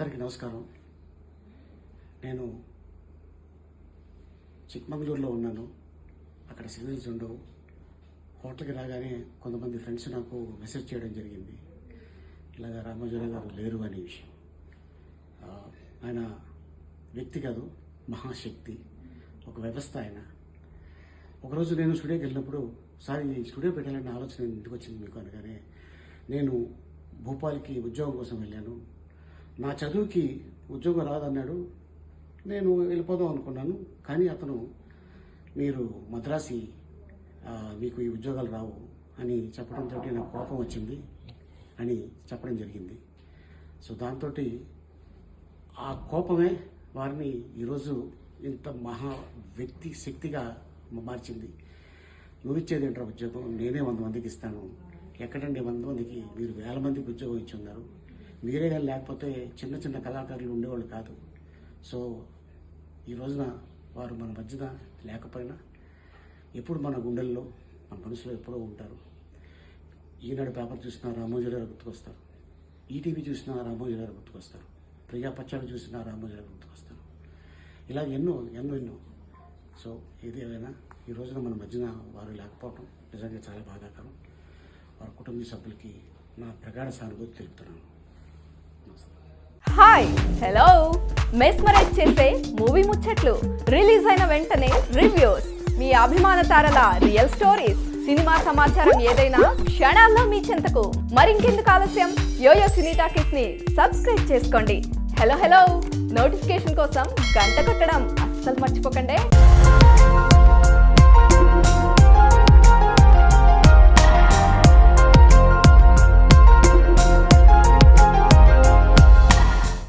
అందరికీ నమస్కారం. నేను చిక్మంగళూరులో ఉన్నాను. అక్కడ సిగ్నల్స్ ఉండవు. హోటల్కి రాగానే కొంతమంది ఫ్రెండ్స్ నాకు మెసేజ్ చేయడం జరిగింది, ఇలాగ రామోజీరావు గారు లేరు అనే విషయం. ఆయన వ్యక్తి కాదు, మహాశక్తి, ఒక వ్యవస్థ ఆయన. ఒకరోజు నేను స్టూడియోకి వెళ్ళినప్పుడు, సార్ ఈ స్టూడియో పెట్టాలన్న ఆలోచన ఇంటికి వచ్చింది మీకు అనగానే, నేను భోపాల్కి ఉద్యోగం కోసం వెళ్ళాను. నా చదువుకి ఉద్యోగం రాదన్నాడు. నేను వెళ్ళిపోదాం అనుకున్నాను. కానీ అతను, మీరు మద్రాసి, మీకు ఈ ఉద్యోగాలు రావు అని చెప్పడంతో నాకు కోపం వచ్చింది అని చెప్పడం జరిగింది. సో దాంతో ఆ కోపమే వారిని ఈరోజు ఇంత మహా వ్యక్తి శక్తిగా మార్చింది. నువ్వు ఇచ్చేది ఏంట్రా ఉద్యోగం, నేనే 100 మందికి ఇస్తాను. ఎక్కడండి 100 మందికి, మీరు 1000 మందికి ఉద్యోగం ఇచ్చి ఉన్నారు. మీరే కానీ లేకపోతే చిన్న చిన్న కళాకారులు ఉండేవాళ్ళు కాదు. సో ఈ రోజున వారు మన మధ్యన లేకపోయినా ఎప్పుడు మన గుండెల్లో, మన మనసులో ఎప్పుడూ ఉంటారు. ఈనాడు పేపర్ చూసినా రామోజీరావు గుర్తుకొస్తారు, ఈటీవీ చూసినా రామోజీరావు గుర్తుకొస్తారు, ప్రజాపక్షాలు చూసినా రామోజీరావు గుర్తుకొస్తారు. ఇలా ఎన్నో ఎన్నో ఎన్నో. సో ఏది ఏమైనా ఈ రోజున మన మధ్యన వారు లేకపోవడం నిజంగా చాలా బాధాకరం. వారి కుటుంబ సభ్యులకి నా ప్రగాఢ సానుభూతి తెలుపుతున్నాను. Hi, hello. మెస్మరైజ్ చేసే మూవీ ముచ్చట్లు, రిలీజ్ అయిన వెంటనే రివ్యూస్, మీ అభిమాన తారల రియల్ స్టోరీస్, సినిమా సమాచారం ఏదైనా క్షణాల్లో మీ చెంతకు. మరింకెందుకు ఆలస్యం, యోయో సినీ టాకీస్ ని సబ్స్క్రైబ్ చేసుకోండి. హలో హలో నోటిఫికేషన్ కోసం గంట కొట్టడం అస్సలు మర్చిపోకండి.